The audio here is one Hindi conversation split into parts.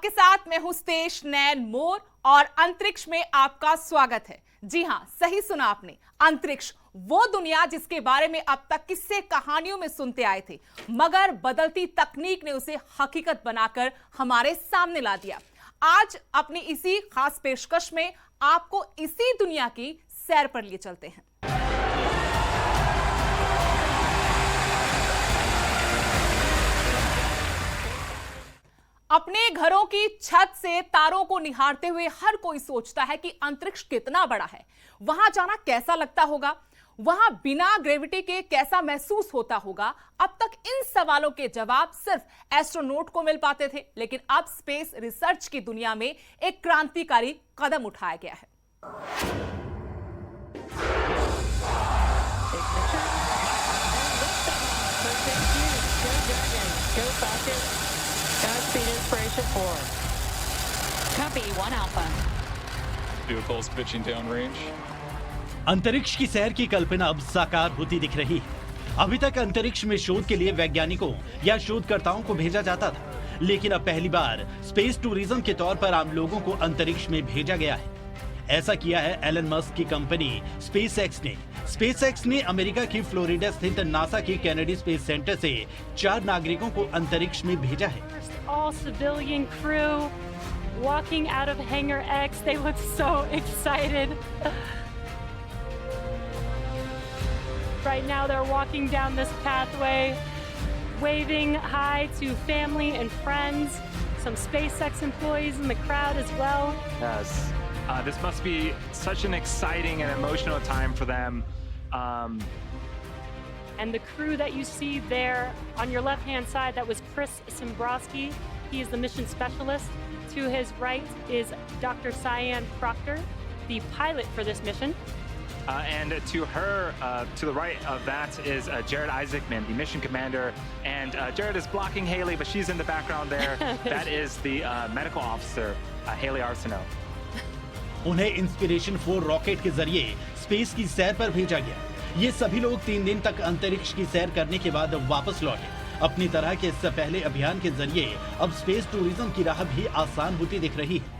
आपके साथ मैं हूं स्तेश नैन मोर और अंतरिक्ष में आपका स्वागत है। जी हां, सही सुना आपने, अंतरिक्ष, वो दुनिया जिसके बारे में अब तक किस्से कहानियों में सुनते आए थे, मगर बदलती तकनीक ने उसे हकीकत बनाकर हमारे सामने ला दिया। आज अपनी इसी खास पेशकश में आपको इसी दुनिया की सैर पर लिए चलते हैं। अपने घरों की छत से तारों को निहारते हुए हर कोई सोचता है कि अंतरिक्ष कितना बड़ा है, वहां जाना कैसा लगता होगा, वहां बिना ग्रेविटी के कैसा महसूस होता होगा। अब तक इन सवालों के जवाब सिर्फ एस्ट्रोनॉट को मिल पाते थे, लेकिन अब स्पेस रिसर्च की दुनिया में एक क्रांतिकारी कदम उठाया गया है। अंतरिक्ष की सैर की कल्पना अब साकार होती दिख रही है। अभी तक अंतरिक्ष में शोध के लिए वैज्ञानिकों या शोधकर्ताओं को भेजा जाता था, लेकिन अब पहली बार स्पेस टूरिज्म के तौर पर आम लोगों को अंतरिक्ष में भेजा गया है। ऐसा किया है एलन मस्क की कंपनी स्पेसएक्स ने। स्पेसएक्स ने अमेरिका की फ्लोरिडा स्थित नासा के केनेडी स्पेस सेंटर से 4 नागरिकों को अंतरिक्ष में भेजा है। All civilian crew walking out of Hangar X. They look so excited. Right now they're walking down this pathway, waving hi to family and friends. Some SpaceX employees in the crowd as well. Yes. This must be such an exciting and emotional time for them. And the crew that you see there on your left-hand side, that was Chris Simbrowski. He is the mission specialist. To his right is Dr. Cyan Proctor, the pilot for this mission. And to her, to the right of that is Jared Isaacman, the mission commander. And Jared is blocking Haley, but she's in the background there. That is the medical officer, Haley Arsenault. उन्हें इंस्पिरेशन 4 रॉकेट के जरिए स्पेस की सैर पर भेजा गया। ये सभी लोग 3 दिन तक अंतरिक्ष की सैर करने के बाद वापस लौटे। अपनी तरह के इससे पहले अभियान के जरिए अब स्पेस टूरिज्म की राह भी आसान होती दिख रही है।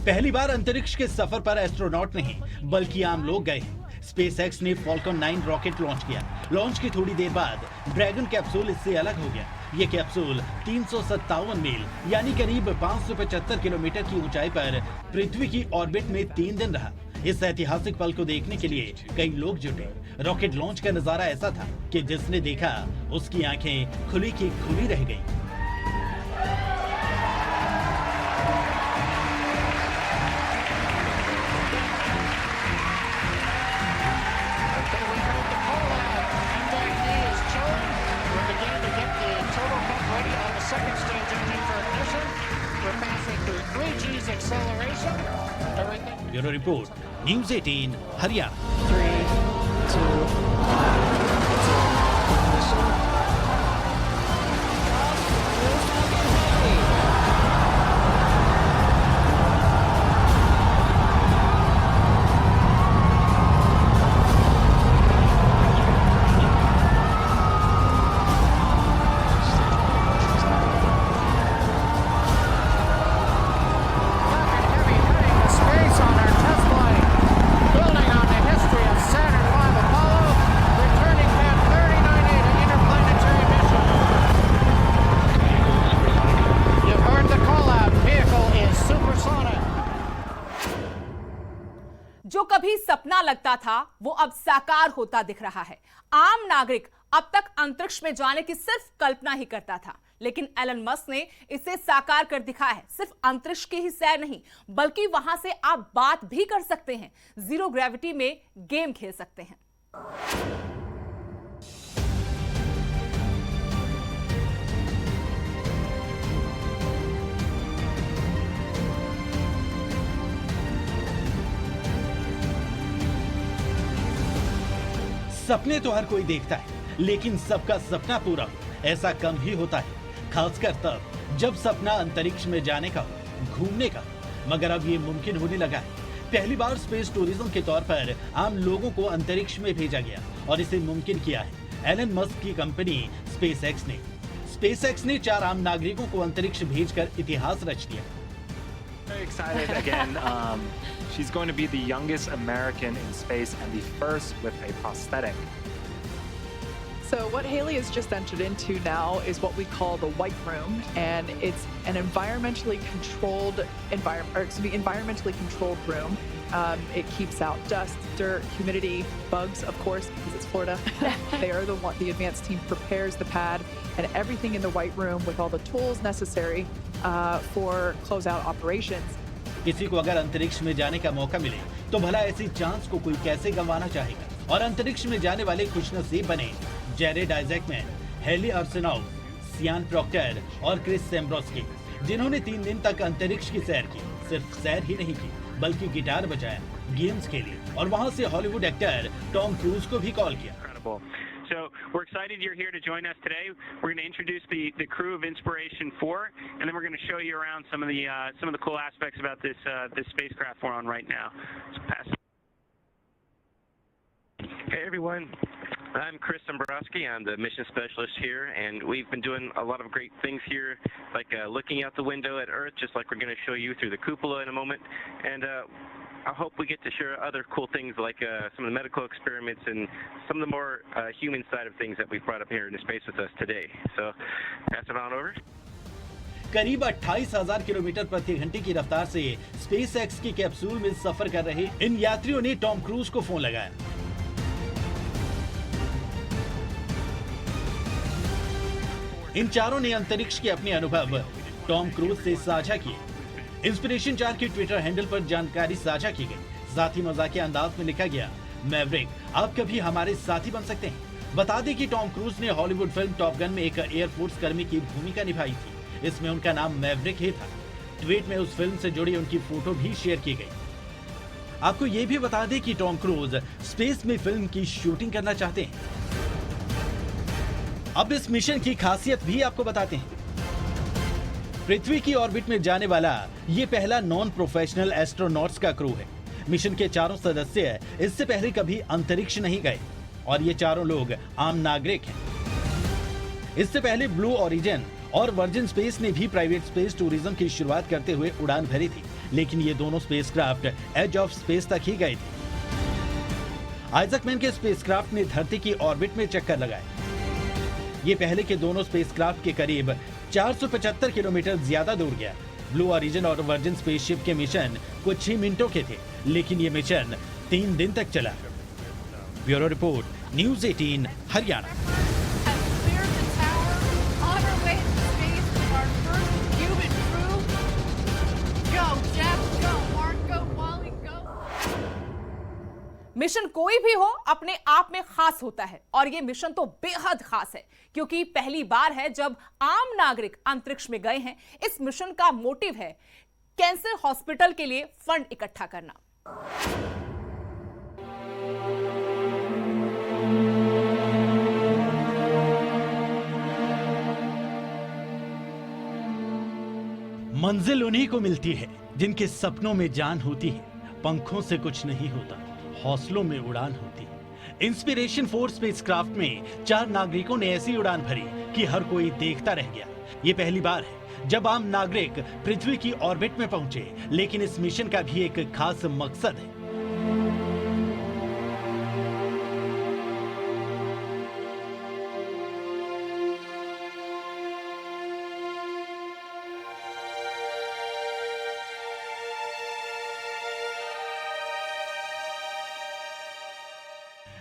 पहली बार अंतरिक्ष के सफर पर एस्ट्रोनॉट नहीं बल्कि आम लोग गए। स्पेसएक्स ने फॉल्कन 9 रॉकेट लॉन्च किया। लॉन्च की थोड़ी देर बाद ड्रैगन कैप्सूल इससे अलग हो गया। ये कैप्सूल 357 मील यानी करीब 575 किलोमीटर की ऊंचाई पर पृथ्वी की ऑर्बिट में 3 दिन रहा। इस ऐतिहासिक पल को देखने के लिए कई लोग जुटे। रॉकेट लॉन्च का नजारा ऐसा था कि जिसने देखा उसकी आंखें खुली की खुली रह गई। Bureau report, news 18 Haryana. 3, 2, जो कभी सपना लगता था वो अब साकार होता दिख रहा है। आम नागरिक अब तक अंतरिक्ष में जाने की सिर्फ कल्पना ही करता था, लेकिन एलन मस्क ने इसे साकार कर दिखाया है। सिर्फ अंतरिक्ष की ही सैर नहीं, बल्कि वहां से आप बात भी कर सकते हैं, जीरो ग्रेविटी में गेम खेल सकते हैं। सपने तो हर कोई देखता है, लेकिन सबका सपना पूरा हो ऐसा कम ही होता है, खासकर तब जब सपना अंतरिक्ष में जाने का हो, घूमने का हो। मगर अब ये मुमकिन होने लगा है। पहली बार स्पेस टूरिज्म के तौर पर आम लोगों को अंतरिक्ष में भेजा गया और इसे मुमकिन किया है एलन मस्क की कंपनी स्पेसएक्स ने। स्पेसएक्स ने 4 आम नागरिकों को अंतरिक्ष भेजकर इतिहास रच दिया। Very excited again. She's going to be the youngest American in space and the first with a prosthetic. So what Haley has just entered into now is what we call the White Room, and it's an environmentally controlled room. It keeps out dust, dirt, humidity, bugs, of course, because it's Florida. The advanced team prepares the pad and everything in the White Room with all the tools necessary for closeout operations. किसी को अगर अंतरिक्ष में जाने का मौका मिले तो भला ऐसी चांस को कोई कैसे गंवाना चाहेगा। और अंतरिक्ष में जाने वाले खुशनसीब बने जेरेड आइजैकमैन, हेली आर्सेनॉव, सियान प्रॉक्टर और क्रिस सेम्ब्रोस्की, जिन्होंने 3 दिन तक अंतरिक्ष की सैर की। सिर्फ सैर ही नहीं की, बल्कि गिटार बजाया, गेम्स खेली और वहां से हॉलीवुड एक्टर टॉम क्रूज को भी कॉल किया। So we're excited you're here to join us today. We're going to introduce the crew of Inspiration 4, and then we're going to show you around some of the cool aspects about this spacecraft we're on right now. So pass. Hey everyone, I'm Chris Dombrowski. I'm the mission specialist here, and we've been doing a lot of great things here, like looking out the window at Earth, just like we're going to show you through the cupola in a moment. And I hope we get to share other cool things like some of the medical experiments and some of the more human side of things that we've brought up here in space with us today. So, pass it on over. करीब 28,000 किलोमीटर प्रति घंटे की रफ्तार से स्पेसएक्स की कैप्सूल में सफर कर रहे इन यात्रियों ने टॉम क्रूज को फोन लगाया। इन चारों ने अंतरिक्ष के अपने अनुभव टॉम क्रूज से साझा किए। इंस्पिरेशन 4 की ट्विटर हैंडल पर जानकारी साझा की गई। साथ ही मजाकिया अंदाज में लिखा गया, मैवरिक, आप कभी हमारे साथी बन सकते हैं। बता दें कि टॉम क्रूज ने हॉलीवुड फिल्म टॉप गन में एक एयरफोर्स कर्मी की भूमिका निभाई थी। इसमें उनका नाम मैवरिक ही था। ट्वीट में उस फिल्म से जुड़ी उनकी फोटो भी शेयर की गई। आपको ये भी बता दें कि टॉम क्रूज स्पेस में फिल्म की शूटिंग करना चाहते हैं। अब इस मिशन की खासियत भी आपको बताते हैं। पृथ्वी की ऑर्बिट में जाने वाला ये पहला नॉन प्रोफेशनल एस्ट्रोनॉट्स का क्रू है। मिशन के चारों सदस्य इससे पहले कभी अंतरिक्ष नहीं गए और ये चारों लोग आम नागरिक हैं। इससे पहले ब्लू ओरिजिन और वर्जिन स्पेस ने भी प्राइवेट स्पेस टूरिज्म की शुरुआत करते हुए उड़ान भरी थी, लेकिन ये दोनों स्पेसक्राफ्ट एज ऑफ स्पेस तक ही गए थे। आइजैकमैन के स्पेसक्राफ्ट ने धरती की ऑर्बिट में चक्कर लगाए। ये पहले के दोनों स्पेसक्राफ्ट के करीब 475 किलोमीटर ज्यादा दूर गया। ब्लू ओरिजिन और वर्जिन स्पेसशिप के मिशन कुछ ही मिनटों के थे, लेकिन ये मिशन 3 दिन तक चला। Bureau report, news 18 Haryana. Mission कोई भी हो अपने आप में खास होता है और यह मिशन तो बेहद खास है, क्योंकि पहली बार है जब आम नागरिक अंतरिक्ष में गए हैं। इस मिशन का मोटिव है कैंसर हॉस्पिटल के लिए फंड इकट्ठा करना। मंजिल उन्हीं को मिलती है जिनके सपनों में जान होती है। पंखों से कुछ नहीं होता, हौसलों में उड़ान होती है। इंस्पिरेशन 4 स्पेसक्राफ्ट में 4 नागरिकों ने ऐसी उड़ान भरी कि हर कोई देखता रह गया। ये पहली बार है जब आम नागरिक पृथ्वी की ऑर्बिट में पहुंचे, लेकिन इस मिशन का भी एक खास मकसद है।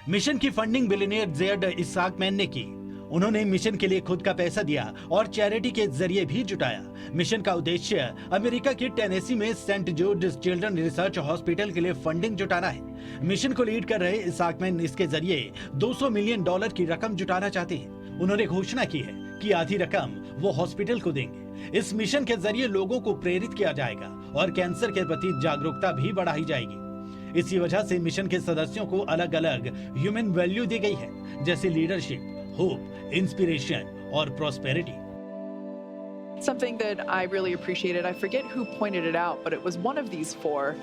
मिशन की फंडिंग बिलियनियर जेरेड आइजैकमैन ने की। उन्होंने मिशन के लिए खुद का पैसा दिया और चैरिटी के जरिए भी जुटाया। मिशन का उद्देश्य अमेरिका के टेनेसी में सेंट जूड चिल्ड्रन रिसर्च हॉस्पिटल के लिए फंडिंग जुटाना है। मिशन को लीड कर रहे आइजैकमैन इसके जरिए $200 मिलियन की रकम जुटाना चाहते हैं। उन्होंने घोषणा की है कि आधी रकम वो हॉस्पिटल को देंगे। इस मिशन के जरिए लोगों को प्रेरित किया जाएगा और कैंसर के प्रति जागरूकता भी बढ़ाई जाएगी। इसी वजह से मिशन के सदस्यों को अलग अलग ह्यूमन वैल्यू दी गई है, जैसे लीडरशिप, होप, इंस्पिरेशन और prosperity. Something that I really appreciated, I forget who pointed it out, but it was one of these four,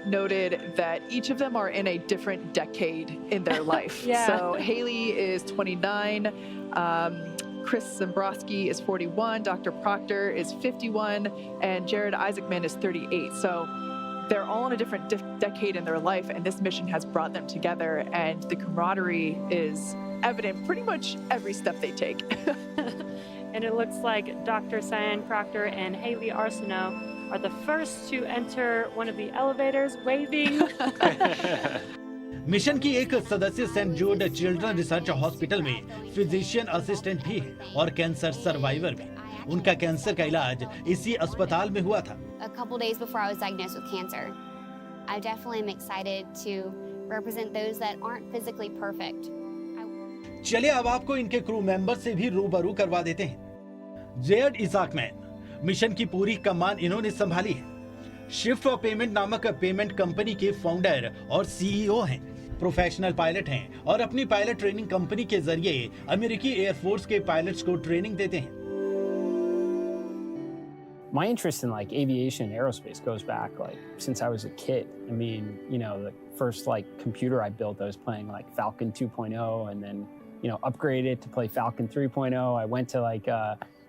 noted that each of them are in a different decade in their life. Yeah. So Haley is 29, Chris Zimbrowski is 41, Dr. Proctor is 51, and Jared Isaacman is 38. So they're all in a different decade in their life, and this mission has brought them together, and the camaraderie is evident pretty much every step they take. And it looks like Dr. Cyan Proctor and Haley Arsenault are the first to enter one of the elevators, waving. Mission की एक सदस्य सेंट जूड चिल्ड्रन रिसर्च हॉस्पिटल में फिजिशियन असिस्टेंट भी है और कैंसर सर्वाइवर भी। उनका कैंसर का इलाज इसी अस्पताल में हुआ था। A couple days before I was diagnosed with cancer, I definitely am excited to represent those that aren't physically perfect. चलिए अब आपको इनके क्रू मेंबर से भी रूबरू करवा देते हैं। जेयर्ड इसाकमैन, मिशन की पूरी कमान इन्होंने संभाली है। शिफ्ट ऑफ पेमेंट नामक पेमेंट कंपनी के फाउंडर और सीईओ हैं। प्रोफेशनल पायलट हैं और अपनी पायलट ट्रेनिंग कंपनी के जरिए अमेरिकी एयरफोर्स के पायलट्स को ट्रेनिंग देते हैं। My interest in like aviation, aerospace goes back like since I was a kid. I mean, you know, the first like computer I built, I was playing like Falcon 2.0 and then, you know, upgraded to play Falcon 3.0. I went to like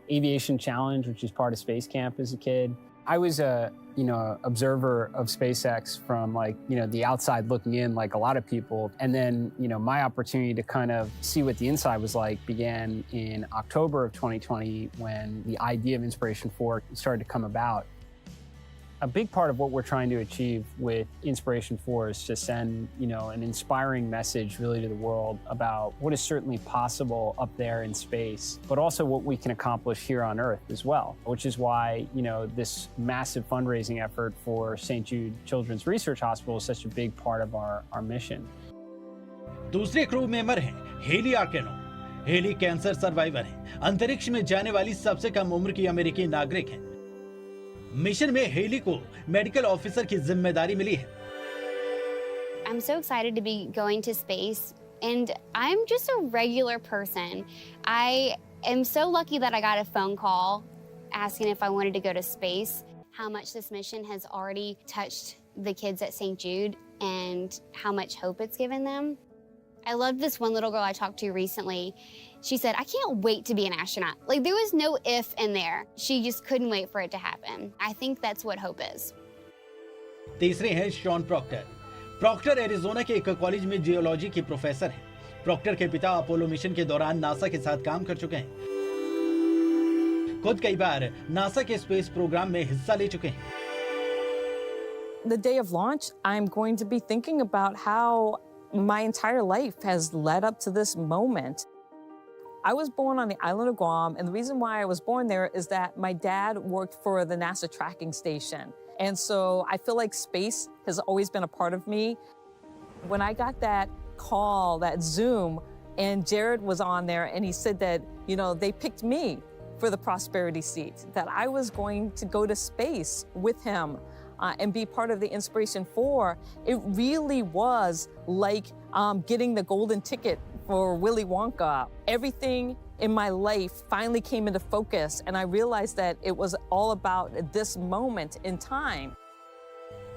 Aviation Challenge, which is part of Space Camp as a kid. I was a, you know, observer of SpaceX from like, you know, the outside looking in like a lot of people. And then, you know, my opportunity to kind of see what the inside was like began in October of 2020 when the idea of Inspiration 4 started to come about. A big part of what we're trying to achieve with Inspiration 4 is to send, you know, an inspiring message really to the world about what is certainly possible up there in space, but also what we can accomplish here on Earth as well, which is why, you know, this massive fundraising effort for St. Jude Children's Research Hospital is such a big part of our mission. दूसरे क्रू मेंबर हैं हेली आर्केनो। हेली कैंसर सर्वाइवर हैं, अंतरिक्ष में जाने वाली सबसे कम उम्र की अमेरिकी नागरिक हैं। मिशन में हेली को मेडिकल ऑफिसर की जिम्मेदारी मिली है। I'm so excited to be going to space, and I'm just a regular person. I am so lucky that I got a phone call asking if I wanted to go to space, how much this mission has already touched the kids at St. Jude, and how much hope it's given them. I loved this one little girl I talked to recently. She said, I can't wait to be an astronaut. Like, there was no if in there. She just couldn't wait for it to happen. I think that's what hope is. तीसरे हैं शॉन प्रॉक्टर। प्रॉक्टर एरिजोना के एक कॉलेज में जियोलॉजी के प्रोफेसर हैं। प्रॉक्टर के पिता अपोलो मिशन के दौरान नासा के साथ काम कर चुके हैं। खुद कई बार नासा के स्पेस प्रोग्राम में हिस्सा ले चुके हैं। The day of launch, I'm going to be thinking about how my entire life has led up to this moment. I was born on the island of Guam, and the reason why I was born there is that my dad worked for the NASA tracking station. And so I feel like space has always been a part of me. When I got that call, that Zoom, and Jared was on there, and he said that, you know, they picked me for the Prosperity seat, that I was going to go to space with him. And be part of the Inspiration 4, it really was like getting the golden ticket for Willy Wonka. Everything in my life finally came into focus, and I realized that it was all about this moment in time.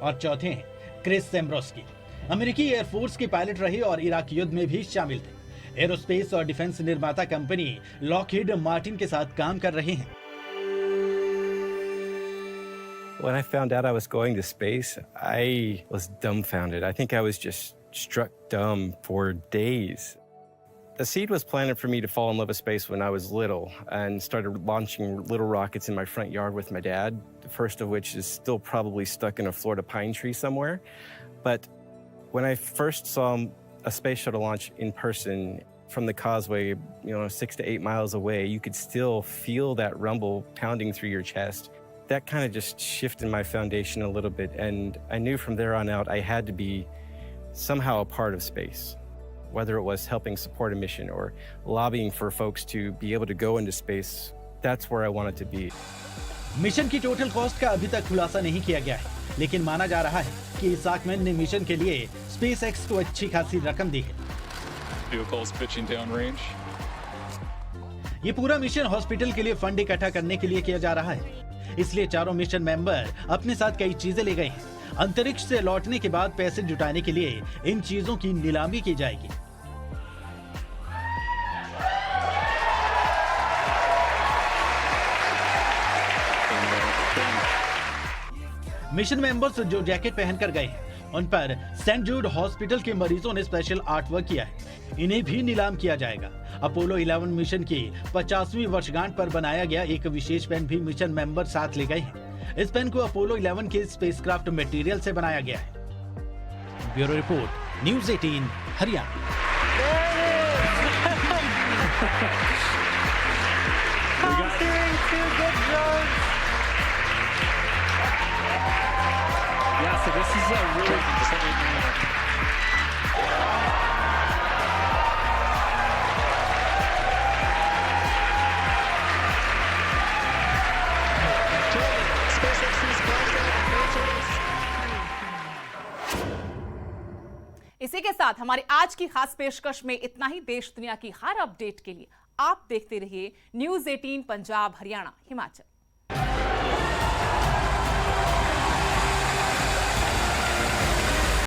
और चौथे हैं क्रिस ज़ेम्ब्रोस्की। अमेरिकी एयरफोर्स के पायलट रहे और इराक युद्ध में भी शामिल थे। एरोस्पेस और डिफेंस निर्माता कंपनी लॉकहीड मार्टिन के साथ काम कर रहे हैं। When I found out I was going to space, I was dumbfounded. I think I was just struck dumb for days. The seed was planted for me to fall in love with space when I was little and started launching little rockets in my front yard with my dad, the first of which is still probably stuck in a Florida pine tree somewhere. But when I first saw a space shuttle launch in person from the causeway, 6 to 8 miles away, you could still feel that rumble pounding through your chest. That kind of just shifted my foundation a little bit, and I knew from there on out I had to be somehow a part of space, whether it was helping support a mission or lobbying for folks to be able to go into space. That's where I wanted to be. Mission की टोटल कॉस्ट का अभी तक खुलासा नहीं किया गया है, लेकिन माना जा रहा है कि इसाकमैन ने मिशन के लिए स्पेसएक्स को अच्छी खासी रकम दी है। ये पूरा मिशन हॉस्पिटल के लिए फंड इकट्ठा करने के लिए किया जा रहा है, इसलिए चारों मिशन मेंबर अपने साथ कई चीजें ले गए हैं। अंतरिक्ष से लौटने के बाद पैसे जुटाने के लिए इन चीजों की नीलामी की जाएगी। मिशन मेंबर्स जो जैकेट पहनकर गए हैं, उन पर सेंट जूड हॉस्पिटल के मरीजों ने स्पेशल आर्ट वर्क किया है। इन्हें भी नीलाम किया जाएगा। अपोलो 11 मिशन की 50वीं वर्षगांठ पर बनाया गया एक विशेष पेन भी मिशन मेंबर साथ ले गए हैं। इस पेन को अपोलो 11 के स्पेसक्राफ्ट मटेरियल से बनाया गया है। Bureau report, news 18 Haryana. Yeah, so this is a really exciting moment. इसी के साथ हमारी आज की खास पेशकश में इतना ही। देश दुनिया की हर अपडेट के लिए आप देखते रहिए न्यूज़ 18 पंजाब, हरियाणा, हिमाचल।